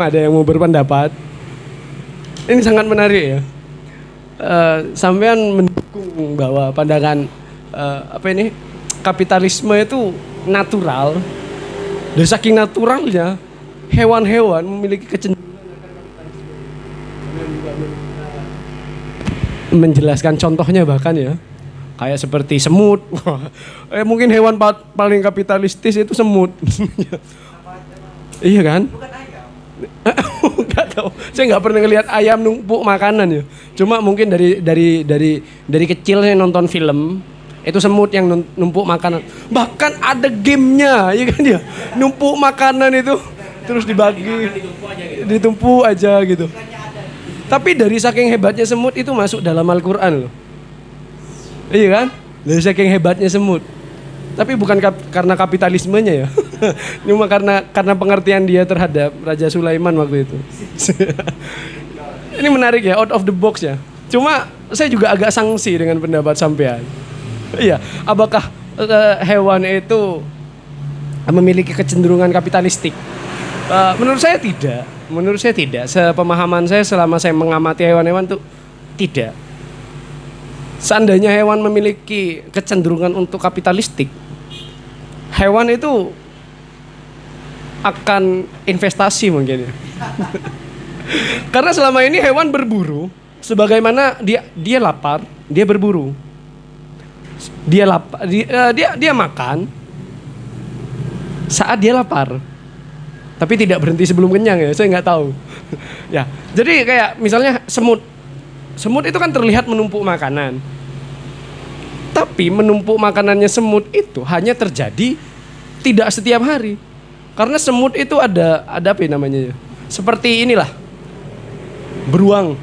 ada yang mau berpendapat. Ini sangat menarik ya. Sampean mendukung bahwa pandangan kapitalisme itu natural. Dari saking naturalnya hewan-hewan memiliki kecenderungan menjelaskan contohnya bahkan ya. Kayak seperti semut. Mungkin hewan paling kapitalistis itu semut. Iya kan? Nggak tahu. Saya nggak pernah ngelihat ayam numpuk makanan ya. Cuma mungkin dari kecil saya nonton film itu semut yang numpuk makanan. Bahkan ada gamenya, ya kan ya. Numpuk makanan itu terus dibagi, ditumpuk aja gitu. Tapi dari saking hebatnya semut itu masuk dalam Al-Quran loh. Iya kan? Dari saking hebatnya semut. Tapi bukan karena kapitalismenya ya. Cuma karena pengertian dia terhadap Raja Sulaiman waktu itu. Ini menarik ya, out of the box ya. Cuma saya juga agak sangsi dengan pendapat sampean. Iya, apakah hewan itu memiliki kecenderungan kapitalistik? Menurut saya tidak. Menurut saya tidak. Sepemahaman saya selama saya mengamati hewan-hewan tuh tidak. Seandainya hewan memiliki kecenderungan untuk kapitalistik, hewan itu akan investasi mungkin ya. Karena selama ini hewan berburu, sebagaimana dia lapar, dia berburu. Dia makan saat dia lapar. Tapi tidak berhenti sebelum kenyang ya, saya nggak tahu. Ya, jadi kayak misalnya semut. Semut itu kan terlihat menumpuk makanan. Tapi menumpuk makanannya semut itu hanya terjadi tidak setiap hari. Karena semut itu ada apa namanya ya? Seperti inilah. Beruang.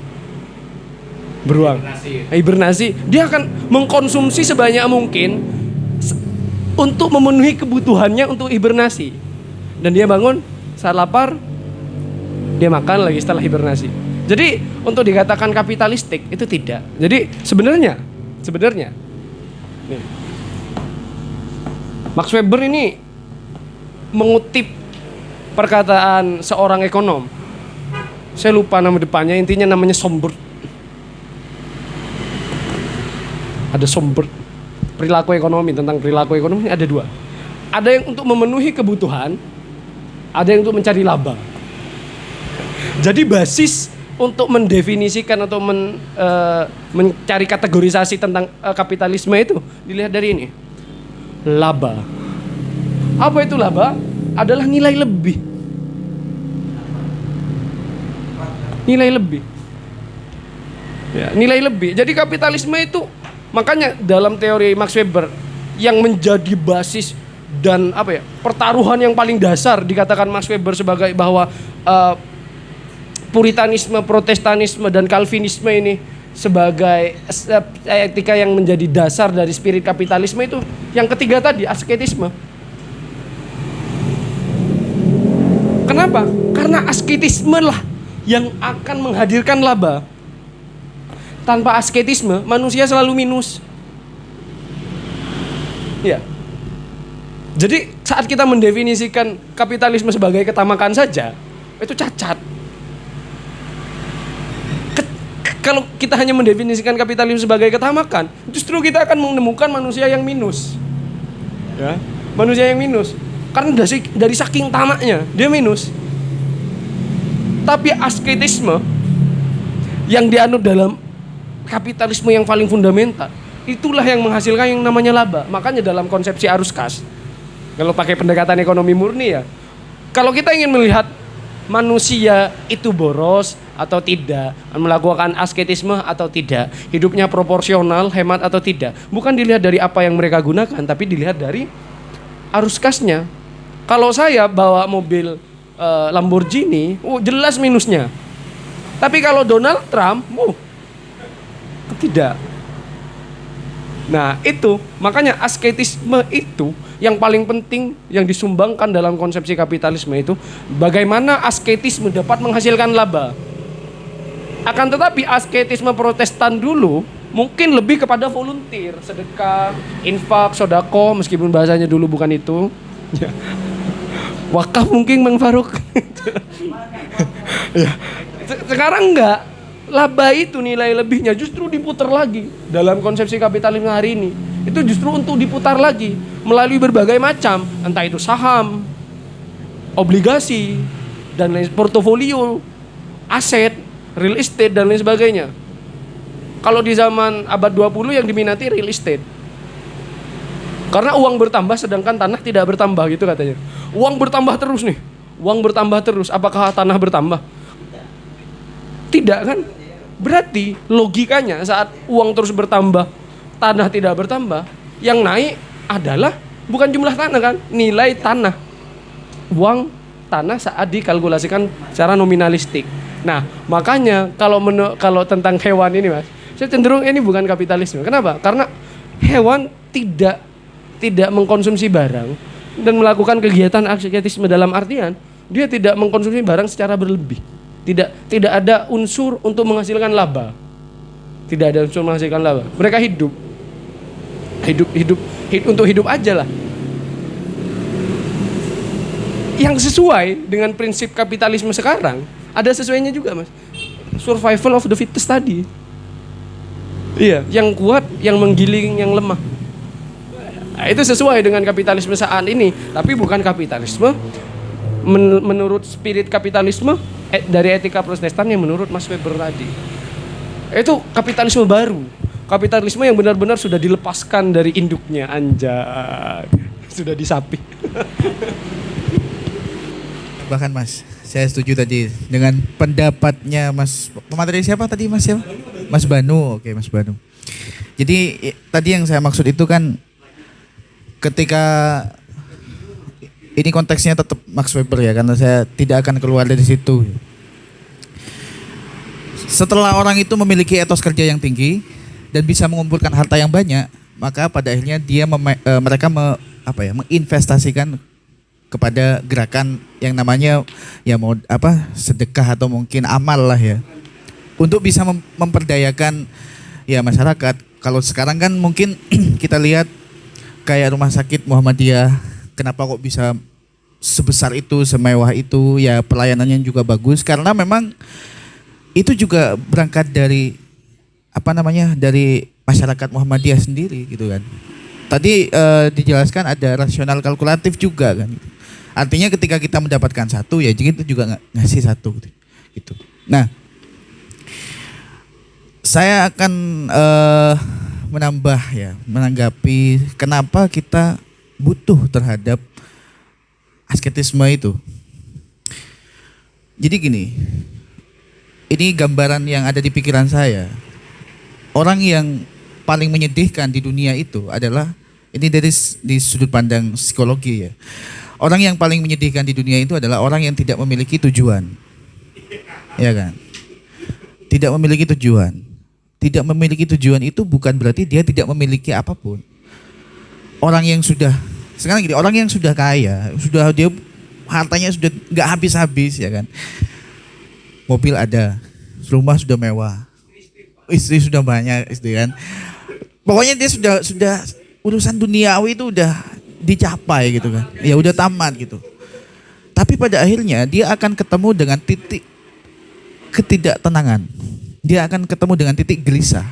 Hibernasi. Dia akan mengkonsumsi sebanyak mungkin untuk memenuhi kebutuhannya untuk hibernasi. Dan dia bangun saat lapar, dia makan lagi setelah hibernasi. Jadi untuk dikatakan kapitalistik itu tidak. Jadi sebenarnya nih, Max Weber ini mengutip perkataan seorang ekonom. Saya lupa nama depannya, intinya namanya Sombert. Ada Sombert. Perilaku ekonomi, tentang perilaku ekonomi ada dua. Ada yang untuk memenuhi kebutuhan, ada yang untuk mencari laba. Jadi basis untuk mendefinisikan atau mencari kategorisasi tentang kapitalisme itu dilihat dari ini. Laba. Apa itu laba? Adalah nilai lebih. Nilai lebih. Ya, nilai lebih. Jadi kapitalisme itu makanya dalam teori Max Weber yang menjadi basis dan pertaruhan yang paling dasar dikatakan Max Weber sebagai bahwa Puritanisme, Protestanisme, dan Calvinisme ini sebagai etika yang menjadi dasar dari spirit kapitalisme itu yang ketiga tadi, asketisme. Kenapa? Karena asketisme lah yang akan menghadirkan laba. Tanpa asketisme, manusia selalu minus. Ya. Jadi saat kita mendefinisikan kapitalisme sebagai ketamakan saja, itu cacat. Kalau kita hanya mendefinisikan kapitalisme sebagai ketamakan, justru kita akan menemukan manusia yang minus. Ya, manusia yang minus. Karena dari saking tamaknya, dia minus. Tapi asketisme yang dianut dalam kapitalisme yang paling fundamental, itulah yang menghasilkan yang namanya laba. Makanya dalam konsepsi arus kas, kalau pakai pendekatan ekonomi murni ya, kalau kita ingin melihat manusia itu boros atau tidak, melakukan asketisme atau tidak, hidupnya proporsional, hemat atau tidak, bukan dilihat dari apa yang mereka gunakan, tapi dilihat dari arus kasnya. Kalau saya bawa mobil Lamborghini, jelas minusnya. Tapi kalau Donald Trump, tidak. Nah itu, makanya asketisme itu yang paling penting yang disumbangkan dalam konsepsi kapitalisme itu, bagaimana asketisme dapat menghasilkan laba. Akan tetapi asketisme Protestan dulu mungkin lebih kepada volunteer, sedekah, infak, sodako, meskipun bahasanya dulu bukan itu. Wakaf mungkin Bang Faruk. Ya. Sekarang enggak. Laba itu nilai lebihnya justru diputar lagi dalam konsepsi kapitalisme hari ini. Itu justru untuk diputar lagi melalui berbagai macam, entah itu saham, obligasi, dan lain portofolio, aset, real estate dan lain sebagainya. Kalau di zaman abad 20 yang diminati real estate. Karena uang bertambah sedangkan tanah tidak bertambah gitu katanya. Uang bertambah terus nih. Uang bertambah terus. Apakah tanah bertambah? Tidak kan? Berarti logikanya saat uang terus bertambah, tanah tidak bertambah, yang naik adalah bukan jumlah tanah kan, nilai tanah. Uang tanah saat dikalkulasikan secara nominalistik. Nah, makanya kalau tentang hewan ini Mas, saya cenderung ini bukan kapitalisme. Kenapa? Karena hewan tidak mengkonsumsi barang dan melakukan kegiatan asketisme dalam artian dia tidak mengkonsumsi barang secara berlebih. Tidak ada unsur untuk menghasilkan laba. Tidak ada unsur menghasilkan laba. Mereka hidup untuk hidup aja lah. Yang sesuai dengan prinsip kapitalisme sekarang, ada sesuainya juga Mas. Survival of the fittest tadi. Iya, yang kuat, yang menggiling yang lemah. Nah, itu sesuai dengan kapitalisme saat ini, tapi bukan kapitalisme menurut spirit kapitalisme dari etika Protestan yang menurut Mas Weber tadi. Itu kapitalisme baru. Kapitalisme yang benar-benar sudah dilepaskan dari induknya, anjay. Sudah disapi. Bahkan Mas, saya setuju tadi dengan pendapatnya Mas. Pemateri siapa tadi Mas? Siapa? Mas Banu. Oke, Mas Banu. Jadi tadi yang saya maksud itu kan ketika ini konteksnya tetap Max Weber ya, karena saya tidak akan keluar dari situ. Setelah orang itu memiliki etos kerja yang tinggi dan bisa mengumpulkan harta yang banyak, maka pada akhirnya mereka menginvestasikan kepada gerakan yang namanya ya mau sedekah atau mungkin amal lah ya, untuk bisa memperdayakan ya masyarakat. Kalau sekarang kan mungkin kita lihat kayak rumah sakit Muhammadiyah, kenapa kok bisa sebesar itu, semewah itu, ya pelayanannya juga bagus karena memang itu juga berangkat dari dari masyarakat Muhammadiyah sendiri gitu kan. Tadi dijelaskan ada rasional kalkulatif juga kan. Artinya ketika kita mendapatkan satu ya kita juga ngasih satu gitu. Nah, saya akan menanggapi kenapa kita butuh terhadap asketisme itu. Jadi gini, ini gambaran yang ada di pikiran saya. Orang yang paling menyedihkan di dunia itu adalah, ini di sudut pandang psikologi ya. Orang yang paling menyedihkan di dunia itu adalah orang yang tidak memiliki tujuan. Ya kan? Tidak memiliki tujuan. Tidak memiliki tujuan itu bukan berarti dia tidak memiliki apapun. Orang yang sudah kaya, dia hartanya sudah nggak habis-habis ya kan. Mobil ada, rumah sudah mewah, istri sudah banyak istri kan. Pokoknya dia sudah urusan duniawi itu udah dicapai gitu kan. Ya udah tamat gitu. Tapi pada akhirnya dia akan ketemu dengan titik ketidaktenangan. Dia akan ketemu dengan titik gelisah.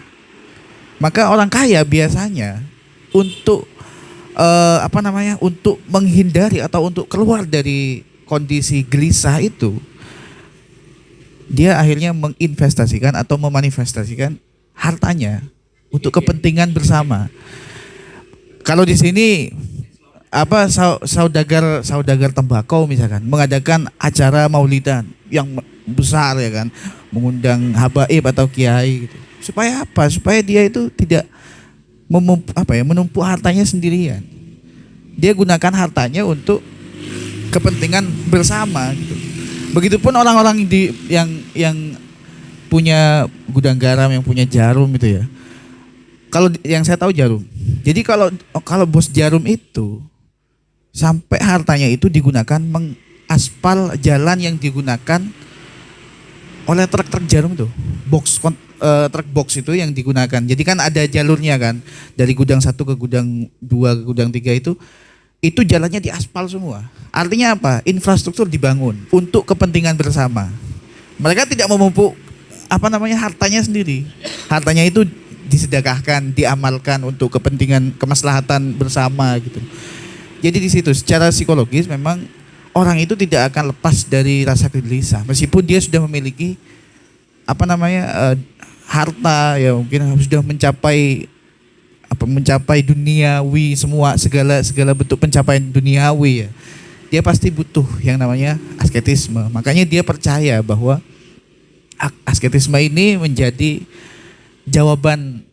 Maka orang kaya biasanya untuk untuk menghindari atau untuk keluar dari kondisi gelisah itu, dia akhirnya menginvestasikan atau memanifestasikan hartanya untuk kepentingan bersama. Kalau di sini saudagar tembakau misalkan mengadakan acara maulidan yang besar ya kan, mengundang habaib atau kiai gitu. Supaya apa? Supaya dia itu tidak menumpuk hartanya sendirian. Dia gunakan hartanya untuk kepentingan bersama gitu. Begitupun orang-orang yang punya gudang garam, yang punya jarum itu ya. Kalau yang saya tahu jarum. Jadi kalau bos jarum itu sampai hartanya itu digunakan mengaspal jalan yang digunakan oleh truk-truk jarum tuh. Truk box itu yang digunakan. Jadi kan ada jalurnya kan. Dari gudang 1 ke gudang 2 ke gudang 3 itu itu jalannya diaspal semua. Artinya apa? Infrastruktur dibangun untuk kepentingan bersama. Mereka tidak memupuk hartanya sendiri. Hartanya itu disedekahkan, diamalkan untuk kepentingan kemaslahatan bersama gitu. Jadi di situ secara psikologis memang orang itu tidak akan lepas dari rasa gelisah meskipun dia sudah memiliki harta, ya mungkin sudah mencapai duniawi, segala bentuk pencapaian duniawi ya. Dia pasti butuh yang namanya asketisme. Makanya dia percaya bahwa asketisme ini menjadi jawaban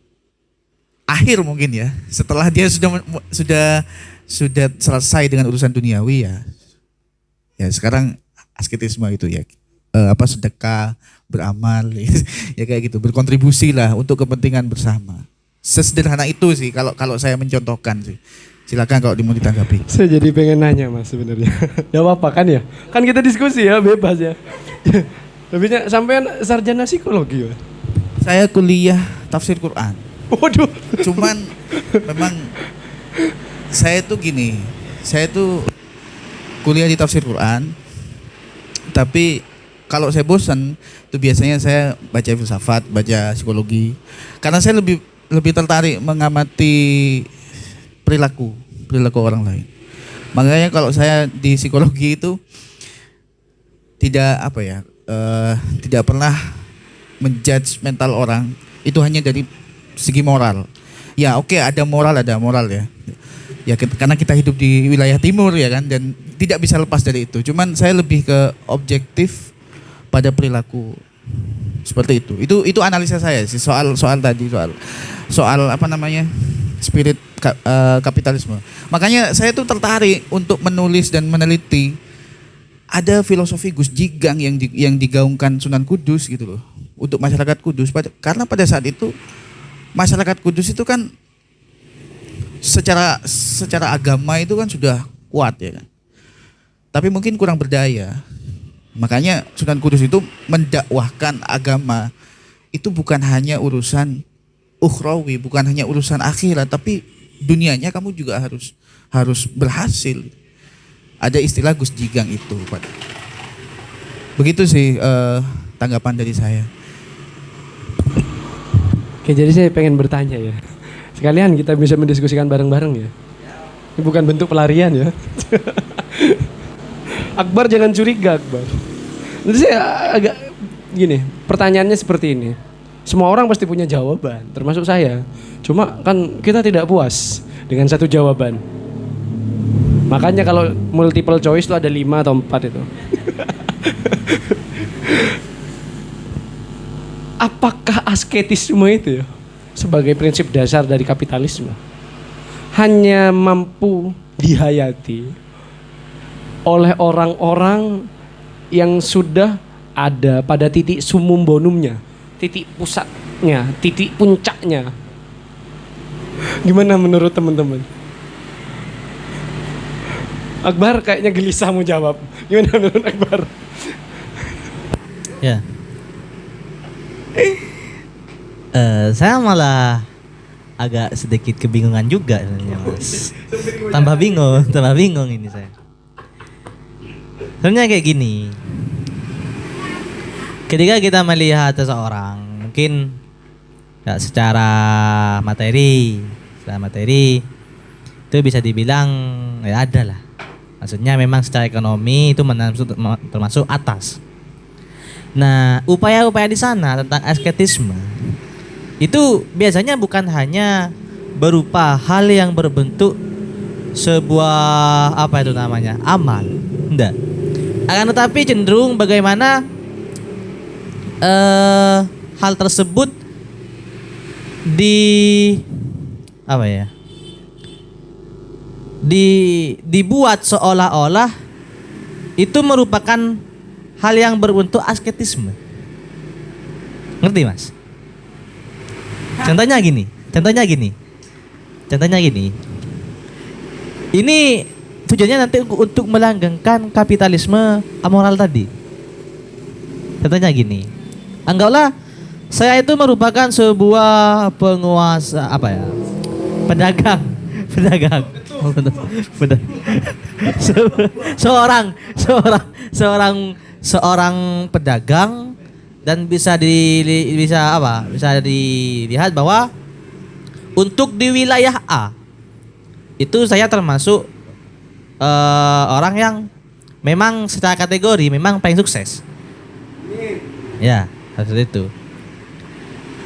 akhir mungkin ya. Setelah dia sudah selesai dengan urusan duniawi ya. Ya sekarang asketisme itu ya sedekah, beramal ya kayak gitu, berkontribusi lah untuk kepentingan bersama. Sesederhana itu sih kalau saya mencontohkan sih. Silakan kalau mau ditanggapi. Saya jadi pengen nanya Mas sebenarnya. Gak apa-apa kan ya? Kan kita diskusi ya, bebas ya. Lebihnya sampean sarjana psikologi ya? Saya kuliah tafsir Quran. Waduh. Cuman memang saya tuh kuliah di tafsir Quran. Tapi kalau saya bosan, itu biasanya saya baca filsafat, baca psikologi. Karena saya lebih tertarik mengamati perilaku orang lain. Makanya kalau saya di psikologi itu tidak pernah menjudge mental orang itu hanya dari segi moral. Ya oke, ada moral ya. Ya karena kita hidup di wilayah timur ya kan, dan tidak bisa lepas dari itu. Cuman saya lebih ke objektif pada perilaku seperti itu. Itu analisa saya sih soal tadi soal spirit kapitalisme. Makanya saya tuh tertarik untuk menulis dan meneliti ada filosofi Gus Jigang yang digaungkan Sunan Kudus gitu loh untuk masyarakat Kudus. Karena pada saat itu masyarakat Kudus itu kan secara agama itu kan sudah kuat ya kan. Tapi mungkin kurang berdaya. Makanya Sunan Kudus itu mendakwahkan agama itu bukan hanya urusan ukhrawi, bukan hanya urusan akhirat, tapi dunianya kamu juga harus berhasil. Ada istilah Gus Jigang itu, Pak. Begitu sih tanggapan dari saya. Oke, jadi saya pengen bertanya ya. Sekalian kita bisa mendiskusikan bareng-bareng ya. Ini bukan bentuk pelarian ya. Akbar jangan curiga, Akbar. Jadi saya agak gini, pertanyaannya seperti ini. Semua orang pasti punya jawaban, termasuk saya. Cuma kan kita tidak puas dengan satu jawaban. Makanya kalau multiple choice itu ada 5 atau 4 itu. Apakah asketisme itu ya, sebagai prinsip dasar dari kapitalisme hanya mampu dihayati oleh orang-orang yang sudah ada pada titik sumum bonumnya, titik pusatnya, titik puncaknya? Gimana menurut teman-teman? Akbar kayaknya gelisah mau jawab. Gimana menurut Akbar? Ya. Saya malah agak sedikit kebingungan juga sebenarnya, Mas. Tambah bingung ini saya. Sebenarnya kayak gini. Ketika kita melihat seseorang, mungkin ya, secara materi itu bisa dibilang ya ada lah. Maksudnya memang secara ekonomi itu termasuk atas. Nah, upaya-upaya di sana tentang asketisme itu biasanya bukan hanya berupa hal yang berbentuk sebuah amal, enggak. Akan tetapi cenderung bagaimana hal tersebut dibuat seolah-olah itu merupakan hal yang berbentuk asketisme. Ngerti, Mas? Contohnya gini. Ini tujuannya nanti untuk melanggengkan kapitalisme amoral tadi. Contohnya gini. Anggaplah saya itu merupakan sebuah penguasa pedagang. benar. Benar. Seorang seorang pedagang dan bisa dilihat bahwa untuk di wilayah A itu saya termasuk orang yang memang secara kategori memang paling sukses. Ya, seperti itu.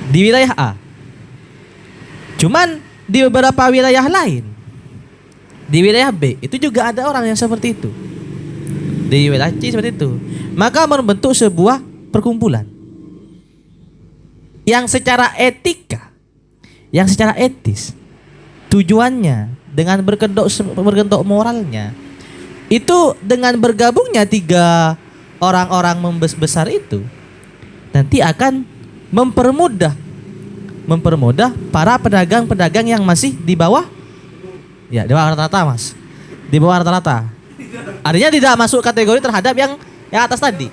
Di wilayah A. Cuman di beberapa wilayah lain, di wilayah B itu juga ada orang yang seperti itu. Di wilayah C seperti itu. Maka membentuk sebuah perkumpulan yang secara etika, yang secara etis, tujuannya dengan berkedok moralnya itu dengan bergabungnya 3 orang-orang besar itu nanti akan mempermudah para pedagang-pedagang yang masih di bawah, ya di bawah rata-rata mas, di bawah rata-rata. Artinya tidak masuk kategori terhadap yang atas tadi.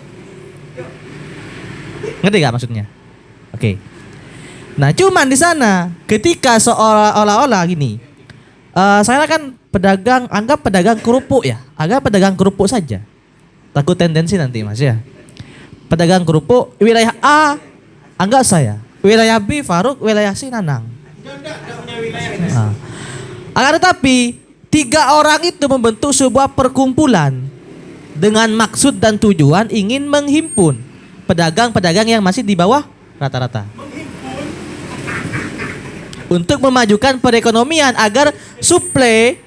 Ngerti gak maksudnya? Oke. Nah cuman di sana ketika seolah-olah gini, saya kan anggap pedagang kerupuk ya, anggap pedagang kerupuk saja. Takut tendensi nanti mas ya. Pedagang kerupuk wilayah A anggap saya, wilayah B Faruk, wilayah C Nanang. Nah. Akan tetapi 3 orang itu membentuk sebuah perkumpulan dengan maksud dan tujuan ingin menghimpun pedagang-pedagang yang masih di bawah rata-rata untuk memajukan perekonomian agar suplai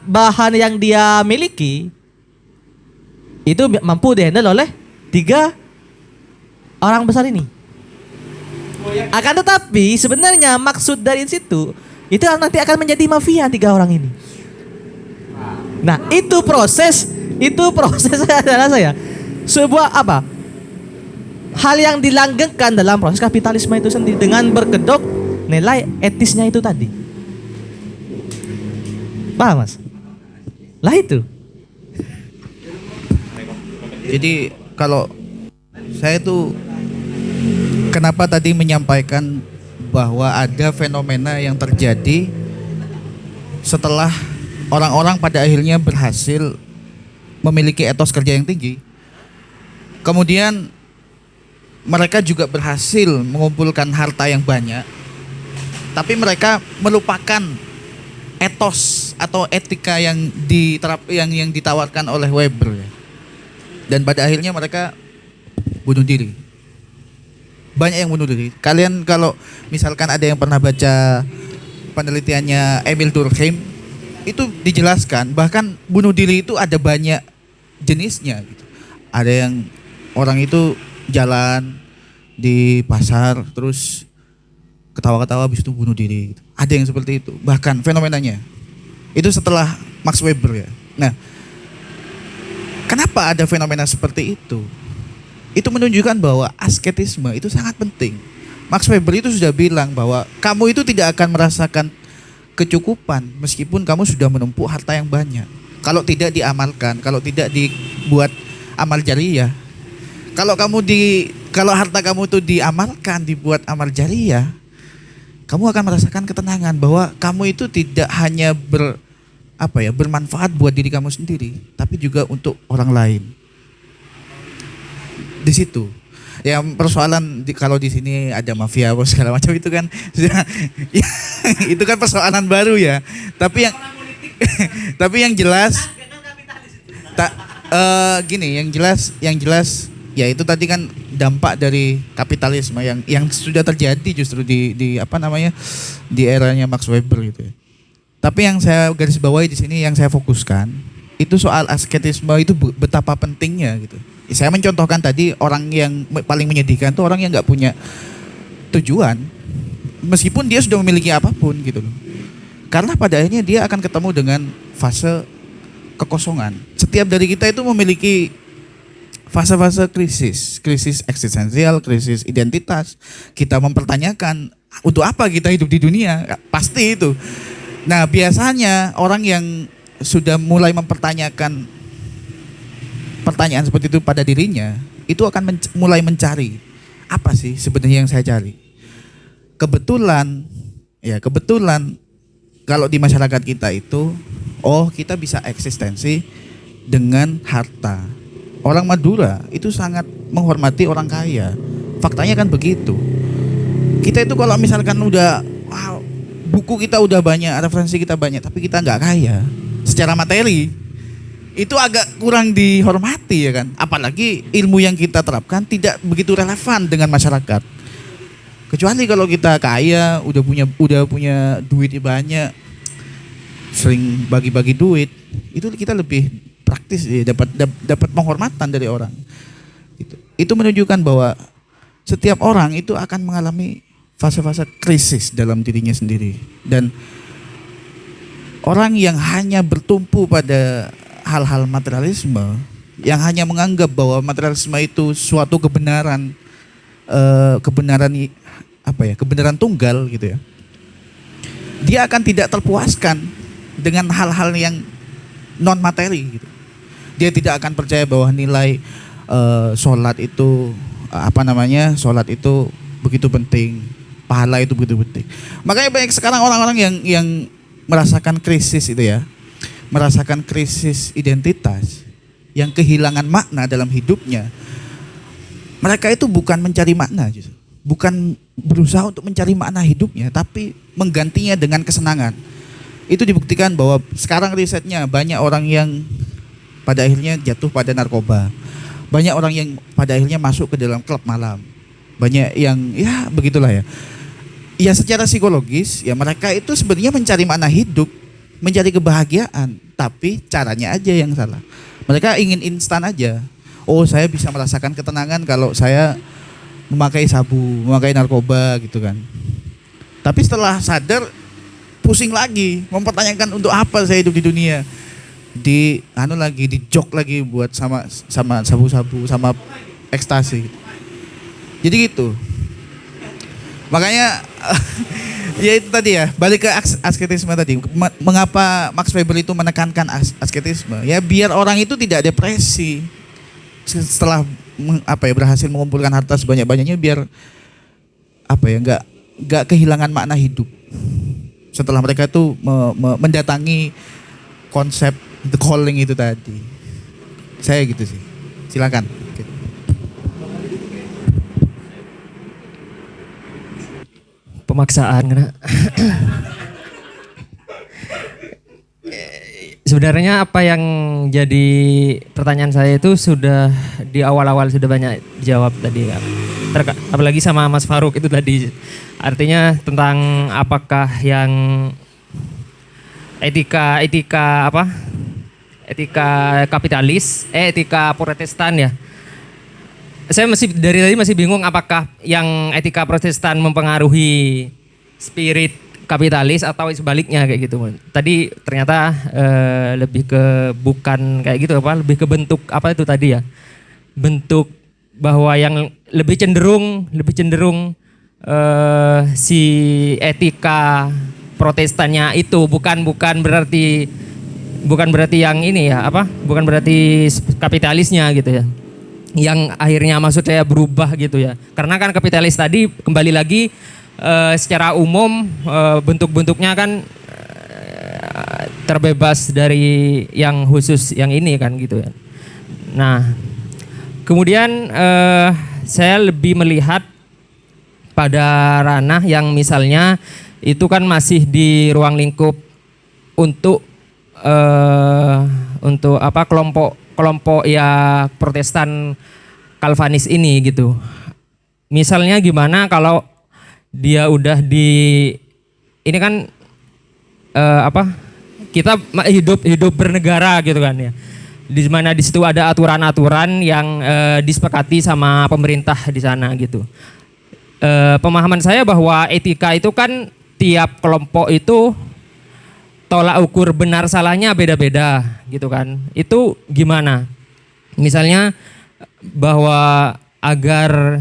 bahan yang dia miliki itu mampu dihandle oleh 3 orang besar ini. Akan tetapi sebenarnya maksud dari situ itu nanti akan menjadi mafia 3 orang ini. Nah itu proses adalah saya sebuah hal yang dilanggengkan dalam proses kapitalisme itu sendiri dengan berkedok nilai etisnya itu tadi. Paham mas? Lah itu. Jadi kalau saya tuh kenapa tadi menyampaikan bahwa ada fenomena yang terjadi setelah orang-orang pada akhirnya berhasil memiliki etos kerja yang tinggi. Kemudian mereka juga berhasil mengumpulkan harta yang banyak. Tapi mereka melupakan etos atau etika yang ditawarkan oleh Weber ya. Dan pada akhirnya mereka bunuh diri. Banyak yang bunuh diri. Kalian kalau misalkan ada yang pernah baca penelitiannya Emil Durkheim, itu dijelaskan bahkan bunuh diri itu ada banyak jenisnya gitu. Ada yang orang itu jalan di pasar terus ketawa-ketawa habis itu bunuh diri gitu. Ada yang seperti itu. Bahkan fenomenanya itu setelah Max Weber ya. Nah, kenapa ada fenomena seperti itu? Itu menunjukkan bahwa asketisme itu sangat penting. Max Weber itu sudah bilang bahwa kamu itu tidak akan merasakan kecukupan meskipun kamu sudah menumpuk harta yang banyak. Kalau tidak diamalkan, kalau tidak dibuat amal jariyah. Kalau harta kamu itu diamalkan, dibuat amal jariyah, kamu akan merasakan ketenangan bahwa kamu itu tidak hanya bermanfaat buat diri kamu sendiri, tapi juga untuk orang lain. Di situ. Ya persoalan kalau di sini ada mafia apa segala macam itu kan itu kan persoalan baru ya. Tapi yang jelas yang jelas ya itu tadi kan dampak dari kapitalisme yang sudah terjadi justru di eranya Max Weber gitu ya. Tapi yang saya garis bawahi di sini yang saya fokuskan itu soal asketisme itu betapa pentingnya gitu. Saya mencontohkan tadi orang yang paling menyedihkan itu orang yang nggak punya tujuan meskipun dia sudah memiliki apapun gitu loh. Karena pada akhirnya dia akan ketemu dengan fase kekosongan. Setiap dari kita itu memiliki fase-fase krisis eksistensial, krisis identitas. Kita mempertanyakan untuk apa kita hidup di dunia? Pasti itu. Nah, biasanya orang yang sudah mulai mempertanyakan pertanyaan seperti itu pada dirinya, itu akan mulai mencari apa sih sebenarnya yang saya cari. Kebetulan kalau di masyarakat kita itu, oh kita bisa eksistensi dengan harta. Orang Madura itu sangat menghormati orang kaya. Faktanya kan begitu. Kita itu kalau misalkan udah buku kita udah banyak, referensi kita banyak, tapi kita nggak kaya secara materi, itu agak kurang dihormati ya kan. Apalagi ilmu yang kita terapkan tidak begitu relevan dengan masyarakat. Kecuali kalau kita kaya, udah punya duit banyak, sering bagi-bagi duit, itu kita lebih praktis ya, dapat penghormatan dari orang. Itu menunjukkan bahwa setiap orang itu akan mengalami fase-fase krisis dalam dirinya sendiri, dan orang yang hanya bertumpu pada hal-hal materialisme, yang hanya menganggap bahwa materialisme itu suatu kebenaran, kebenaran tunggal gitu ya, dia akan tidak terpuaskan dengan hal-hal yang non materi gitu. Dia tidak akan percaya bahwa nilai sholat itu sholat itu begitu penting, pahala itu begitu penting. Makanya banyak sekarang orang-orang yang merasakan krisis itu ya, merasakan krisis identitas, yang kehilangan makna dalam hidupnya. Mereka itu bukan mencari makna, justru bukan berusaha untuk mencari makna hidupnya, tapi menggantinya dengan kesenangan. Itu dibuktikan bahwa sekarang risetnya banyak orang yang pada akhirnya jatuh pada narkoba, banyak orang yang pada akhirnya masuk ke dalam klub malam, banyak yang ya begitulah ya. Ya secara psikologis ya mereka itu sebenarnya mencari makna hidup, mencari kebahagiaan, tapi caranya aja yang salah. Mereka ingin instan aja. Oh, saya bisa merasakan ketenangan kalau saya memakai sabu, memakai narkoba gitu kan. Tapi setelah sadar pusing lagi, mempertanyakan untuk apa saya hidup di dunia. Dijok lagi buat sama sabu-sabu, sama ekstasi. Jadi gitu. Makanya ya itu tadi ya, balik ke asketisme tadi. Mengapa Max Weber itu menekankan asketisme? Ya biar orang itu tidak depresi setelah berhasil mengumpulkan harta sebanyak-banyaknya, biar nggak kehilangan makna hidup. Setelah mereka itu mendatangi konsep the calling itu tadi. Saya gitu sih. Silakan. Pemaksaan kena. Sebenarnya apa yang jadi pertanyaan saya itu sudah di awal-awal sudah banyak dijawab tadi ya. Apalagi sama Mas Faruk itu tadi. Artinya tentang apakah yang etika kapitalis, etika Protestan ya. Saya dari tadi masih bingung apakah yang etika Protestan mempengaruhi spirit kapitalis atau sebaliknya kayak gitu. Tadi ternyata lebih ke bukan kayak gitu lebih ke bentuk apa itu tadi ya. Bentuk bahwa yang lebih cenderung si etika Protestannya itu bukan berarti yang ini ya bukan berarti kapitalisnya gitu ya, yang akhirnya maksud saya berubah gitu ya, karena kan kapitalis tadi kembali lagi secara umum bentuk-bentuknya kan terbebas dari yang khusus yang ini kan gitu ya. Nah kemudian saya lebih melihat pada ranah yang misalnya itu kan masih di ruang lingkup untuk kelompok ya Protestan Calvinis ini gitu. Misalnya gimana kalau dia udah ini kan kita hidup bernegara gitu kan ya. Di mana di situ ada aturan-aturan yang disepakati sama pemerintah di sana gitu. Pemahaman saya bahwa etika itu kan tiap kelompok itu tolak ukur benar salahnya beda-beda gitu kan. Itu gimana? Misalnya bahwa agar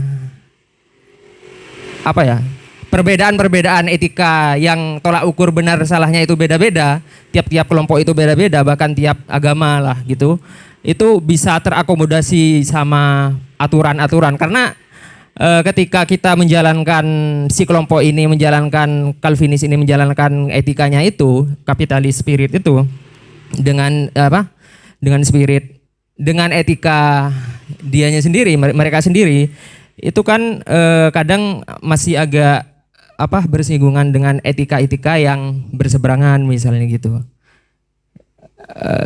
perbedaan-perbedaan etika yang tolak ukur benar salahnya itu beda-beda, tiap-tiap kelompok itu beda-beda, bahkan tiap agama lah gitu. Itu bisa terakomodasi sama aturan-aturan, karena ketika kita menjalankan si kelompok ini, menjalankan Calvinis ini, menjalankan etikanya itu, kapitalis spirit itu dengan apa? Dengan spirit, dengan etika dianya sendiri, mereka sendiri, itu kan kadang masih agak apa bersinggungan dengan etika-etika yang berseberangan misalnya gitu.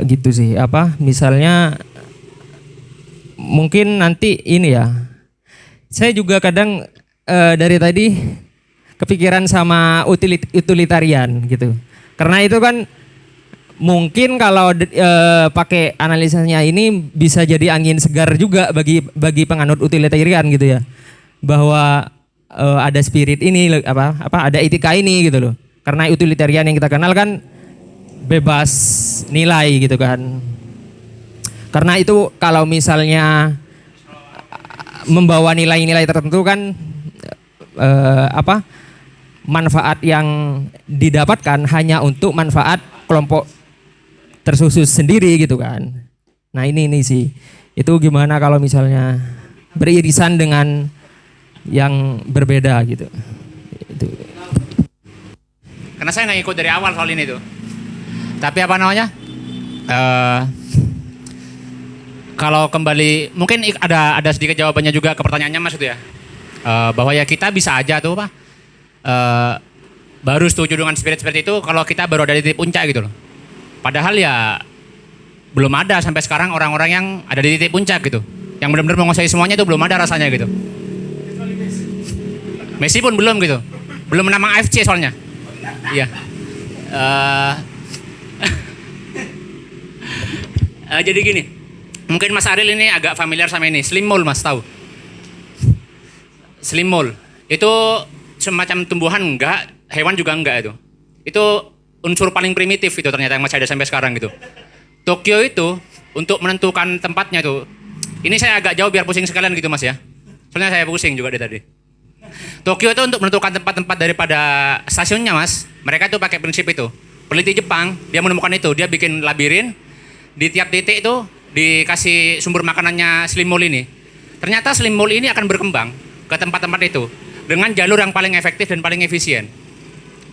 Gitu sih, apa misalnya mungkin nanti ini ya. Saya juga kadang dari tadi kepikiran sama utilitarian gitu. Karena itu kan mungkin kalau pakai analisanya ini bisa jadi angin segar juga bagi penganut utilitarian gitu ya. Bahwa ada spirit ini apa ada etika ini gitu loh. Karena utilitarian yang kita kenal kan bebas nilai gitu kan. Karena itu kalau misalnya membawa nilai-nilai tertentu kan manfaat yang didapatkan hanya untuk manfaat kelompok terkhusus sendiri gitu kan. Nah ini sih. Itu gimana kalau misalnya beririsan dengan yang berbeda gitu. Itu. Karena saya nggak ikut dari awal soal ini tuh. Tapi apa namanya? Kalau kembali, mungkin ada sedikit jawabannya juga ke pertanyaannya Mas itu ya. Bahwa ya kita bisa aja tuh Pak. Baru setuju dengan spirit itu kalau kita baru ada di titik puncak gitu loh. Padahal ya belum ada sampai sekarang orang-orang yang ada di titik puncak gitu. Yang benar-benar menguasai semuanya itu belum ada rasanya gitu. Messi pun belum gitu. Belum menang AFC soalnya. Iya. Jadi gini. Mungkin Mas Ariel ini agak familiar sama ini. Slim mole Mas tahu? Slim mole. Itu semacam tumbuhan enggak, hewan juga enggak itu. Itu unsur paling primitif itu ternyata yang masih ada sampai sekarang gitu. Tokyo itu untuk menentukan tempatnya tuh. Ini saya agak jauh biar pusing sekalian gitu Mas ya. Soalnya saya pusing juga dari tadi. Tokyo itu untuk menentukan tempat-tempat daripada stasiunnya Mas. Mereka tuh pakai prinsip itu. Peneliti Jepang dia menemukan itu, dia bikin labirin di tiap titik itu dikasih sumber makanannya slim mole ini. Ternyata slim mole ini akan berkembang ke tempat-tempat itu dengan jalur yang paling efektif dan paling efisien.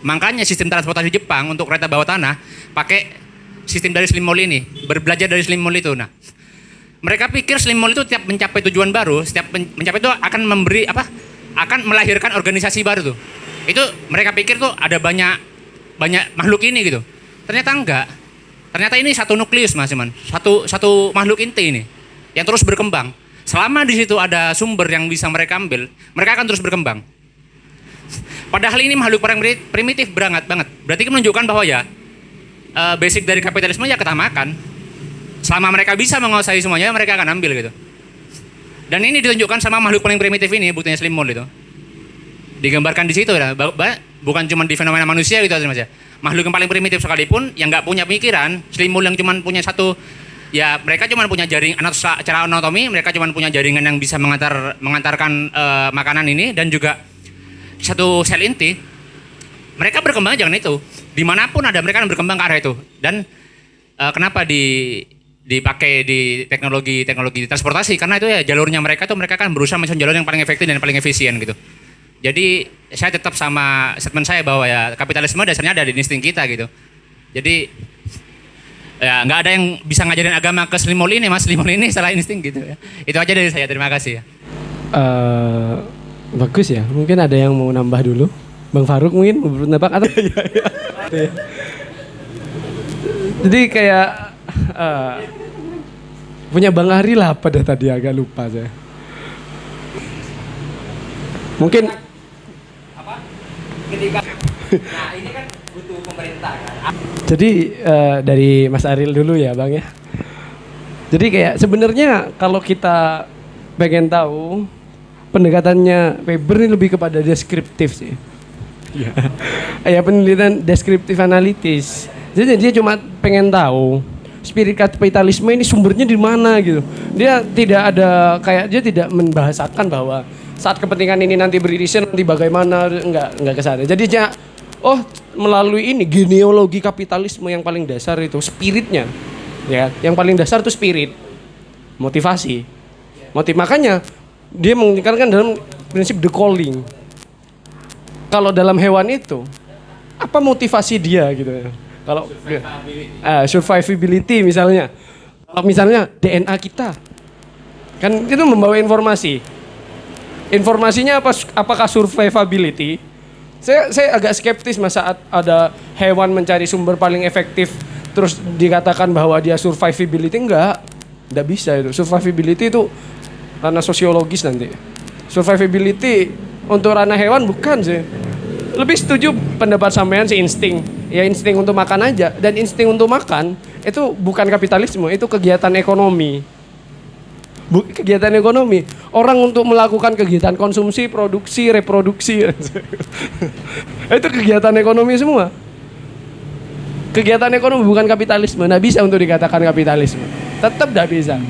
Makanya sistem transportasi Jepang untuk kereta bawah tanah pakai sistem dari slim mole ini, belajar dari slim mole itu. Nah, mereka pikir slim mole itu tiap mencapai tujuan baru, setiap mencapai itu akan memberi akan melahirkan organisasi baru tuh. Itu mereka pikir tuh ada banyak makhluk ini gitu. Ternyata enggak. Ternyata ini satu nukleus Mas Iman. Satu makhluk inti ini yang terus berkembang. Selama di situ ada sumber yang bisa mereka ambil, mereka akan terus berkembang. Padahal ini makhluk paling primitif banget. Berarti menunjukkan bahwa ya basic dari kapitalisme ya ketamakan. Selama mereka bisa menguasai semuanya, mereka akan ambil gitu. Dan ini ditunjukkan sama makhluk paling primitif ini, buktinya slim mole itu. Digambarkan di situ ya, bukan cuma di fenomena manusia gitu Mas ya. Makhluk yang paling primitif sekalipun yang nggak punya pikiran, slim mole yang cuma punya satu, ya mereka cuma punya jaring, secara anatomi mereka cuma punya jaringan yang bisa mengantarkan makanan ini dan juga satu sel inti. Mereka berkembang jangan itu. Dimanapun ada mereka akan berkembang ke arah itu. Dan kenapa dipakai di teknologi transportasi, karena itu ya jalurnya mereka kan berusaha mencari jalur yang paling efektif dan paling efisien gitu. Jadi saya tetap sama statement saya bahwa ya kapitalisme dasarnya ada di insting kita gitu. Jadi ya nggak ada yang bisa ngajarin agama ke slim mole ini Mas. Slim mole ini salah insting gitu ya. Itu aja dari saya, terima kasih ya. Bagus ya, mungkin ada yang mau nambah dulu. Bang Faruk mungkin mau bernebak atau jadi kayak punya Bang Ari lah pada tadi, agak lupa saya. Mungkin Ketika nah ini kan butuh pemerintah kan. jadi dari Mas Ariel dulu ya Bang ya. Jadi kayak sebenarnya kalau kita pengen tahu pendekatannya Weber ini lebih kepada deskriptif sih. Ya penelitian deskriptif analitis. Jadi dia cuma pengen tahu spirit kapitalisme ini sumbernya di mana gitu. Dia tidak ada dia tidak membahasakan bahwa saat kepentingan ini nanti beririsan nanti bagaimana, enggak ke sana. Jadi melalui ini genealogi kapitalisme yang paling dasar itu spiritnya. Ya, yang paling dasar itu spirit. Motivasi. Makanya dia menginginkan dalam prinsip the calling. Kalau dalam hewan itu, apa motivasi dia gitu ya? Kalau survivability misalnya, kalau misalnya DNA kita, kan itu membawa informasi. Informasinya apa? Apakah survivability? Saya agak skeptis mas saat ada hewan mencari sumber paling efektif, terus dikatakan bahwa dia survivability, enggak bisa itu. Survivability itu ranah sosiologis nanti. Survivability untuk ranah hewan bukan sih. Lebih setuju pendapat sampean sih insting. Ya insting untuk makan aja. Dan insting untuk makan itu bukan kapitalisme, itu kegiatan ekonomi. Kegiatan ekonomi. Orang untuk melakukan kegiatan konsumsi, produksi, reproduksi. Itu kegiatan ekonomi semua. Kegiatan ekonomi bukan kapitalisme. Nggak bisa untuk dikatakan kapitalisme. Tetap nggak bisa.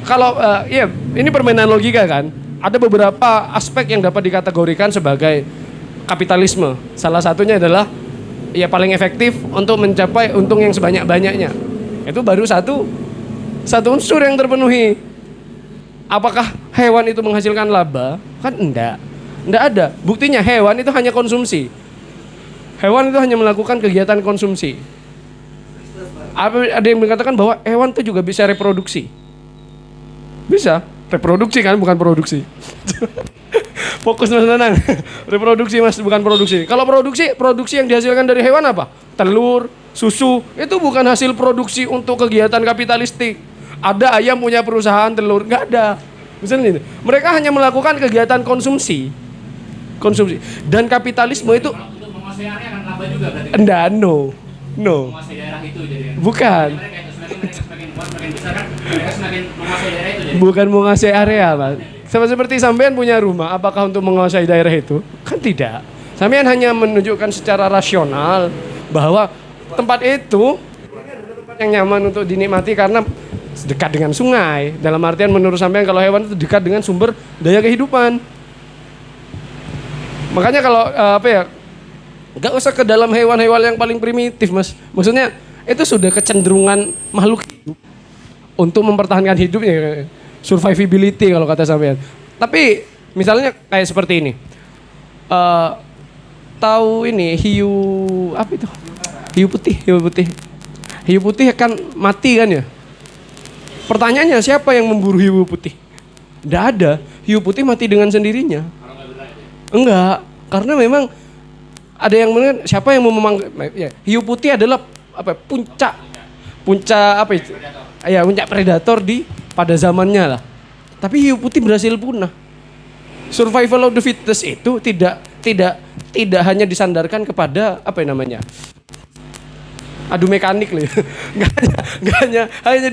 Kalau ya ini permainan logika kan. Ada beberapa aspek yang dapat dikategorikan sebagai kapitalisme. Salah satunya adalah ya paling efektif untuk mencapai untung yang sebanyak-banyaknya. Itu baru satu unsur yang terpenuhi. Apakah hewan itu menghasilkan laba? Kan enggak ada. Buktinya hewan itu hanya konsumsi. Hewan itu hanya melakukan kegiatan konsumsi. Ada yang mengatakan bahwa hewan itu juga bisa reproduksi. Bisa, reproduksi kan bukan produksi. Fokus mas tenang. Reproduksi mas bukan produksi. Kalau produksi yang dihasilkan dari hewan apa? Telur, susu, itu bukan hasil produksi untuk kegiatan kapitalistik. Ada ayam punya perusahaan telur, nggak ada. Misalnya ini, mereka hanya melakukan kegiatan konsumsi. Dan kapitalisme itu Untuk menguasai area kan laba juga berarti. enggak, no. Menguasai daerah itu jadi. Bukan. Mereka semakin kuat, semakin besar kan, mereka semakin menguasai daerah itu jadi. Bukan menguasai area, Pak. Seperti sampean punya rumah, apakah untuk menguasai daerah itu? Kan tidak. Sampean hanya menunjukkan secara rasional bahwa tempat itu yang nyaman untuk dinikmati karena dekat dengan sungai. Dalam artian menurut sampean kalau hewan itu dekat dengan sumber daya kehidupan. Makanya kalau gak usah ke dalam hewan-hewan yang paling primitif mas. Maksudnya itu sudah kecenderungan makhluk hidup untuk mempertahankan hidupnya. Survivability kalau kata sampean. Tapi misalnya kayak seperti ini. Tahu ini hiu apa itu? Hiu putih. Hiu putih kan mati kan ya? Pertanyaannya siapa yang memburu hiu putih? Nggak ada. Hiu putih mati dengan sendirinya. Enggak, karena memang ada yang melihat siapa yang mau ya, hiu putih adalah puncak apa itu? Ya, puncak predator pada zamannya lah. Tapi hiu putih berhasil punah. Survival of the fittest itu tidak hanya disandarkan kepada apa yang namanya? Adu mekanik loh. Nggak hanya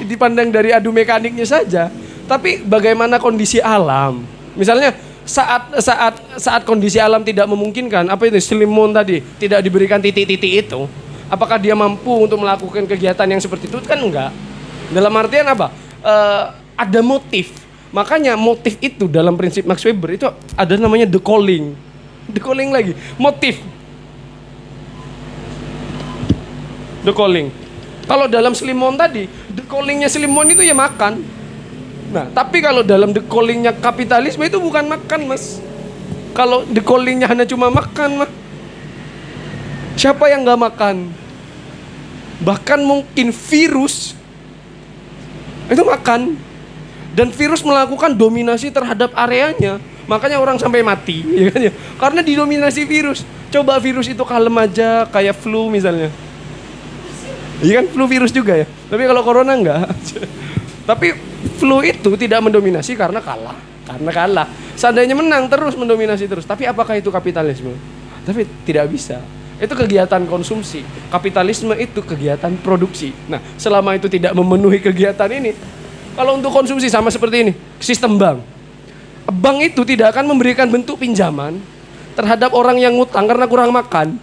dipandang dari adu mekaniknya saja, tapi bagaimana kondisi alam. Misalnya saat kondisi alam tidak memungkinkan, apa itu Slimon tadi tidak diberikan titik-titik itu, apakah dia mampu untuk melakukan kegiatan yang seperti itu? Kan enggak. Dalam artian apa? Ada motif. Makanya motif itu dalam prinsip Max Weber itu ada namanya the calling. The calling lagi, motif. The calling. Kalau dalam Slimon tadi, the callingnya Slimon itu ya makan. Nah, tapi kalau dalam the callingnya kapitalisme itu bukan makan, mas. Kalau the callingnya hanya cuma makan, mas. Siapa yang nggak makan? Bahkan mungkin virus itu makan. Dan virus melakukan dominasi terhadap areanya. Makanya orang sampai mati, ya kan ya? Karena didominasi virus. Coba virus itu kalem aja, kayak flu misalnya. Iya kan flu virus juga ya. Tapi kalau corona enggak. Tapi flu itu tidak mendominasi karena kalah. Seandainya menang terus mendominasi terus. Tapi apakah itu kapitalisme? Tapi tidak bisa. Itu kegiatan konsumsi. Kapitalisme itu kegiatan produksi. Nah, selama itu tidak memenuhi kegiatan ini, kalau untuk konsumsi sama seperti ini, sistem bank. Bank itu tidak akan memberikan bentuk pinjaman terhadap orang yang ngutang karena kurang makan.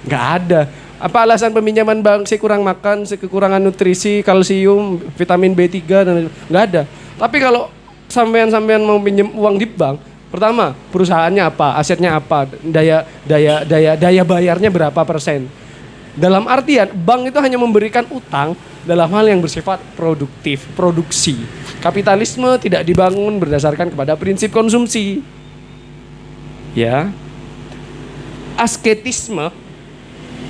Nggak ada. Apa alasan peminjaman bank? Saya kurang makan, saya kekurangan nutrisi, kalsium, vitamin B3 dan nggak ada. Tapi kalau sampean mau pinjam uang di bank, pertama perusahaannya apa, asetnya apa, daya bayarnya berapa persen. Dalam artian bank itu hanya memberikan utang dalam hal yang bersifat produktif, produksi. Kapitalisme tidak dibangun berdasarkan kepada prinsip konsumsi. Ya. Asketisme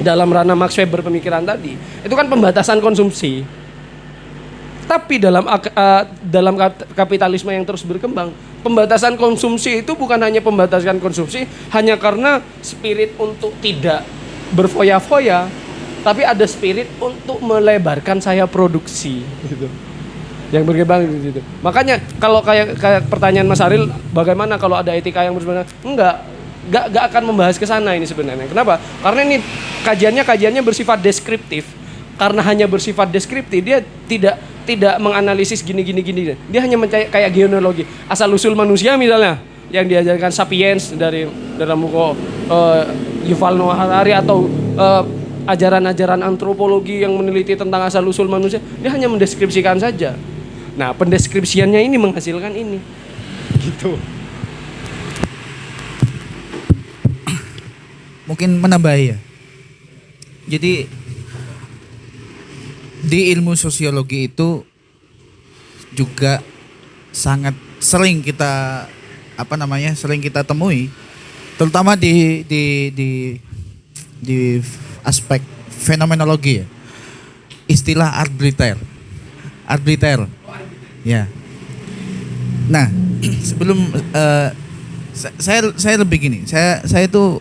dalam ranah Max Weber pemikiran tadi, itu kan pembatasan konsumsi. Tapi dalam kapitalisme yang terus berkembang, pembatasan konsumsi itu bukan hanya pembatasan konsumsi hanya karena spirit untuk tidak berfoya-foya, tapi ada spirit untuk melebarkan saya produksi gitu. Yang berkembang gitu. Makanya kalau kayak pertanyaan Mas Aril, bagaimana kalau ada etika yang bersebut? Enggak akan membahas ke sana ini sebenarnya. Kenapa? Karena ini kajiannya bersifat deskriptif. Karena hanya bersifat deskriptif, dia tidak menganalisis gini. Dia hanya mencari kayak genealogi, asal usul manusia misalnya yang diajarkan Sapiens dalam buku Yuval Noah Harari atau ajaran-ajaran antropologi yang meneliti tentang asal usul manusia, dia hanya mendeskripsikan saja. Nah, pendeskripsiannya ini menghasilkan ini. Gitu. Mungkin menambah ya. Jadi di ilmu sosiologi itu juga sangat sering kita sering kita temui, terutama di aspek fenomenologi ya. Istilah arbiter. Ya. Nah, sebelum saya lebih gini, saya itu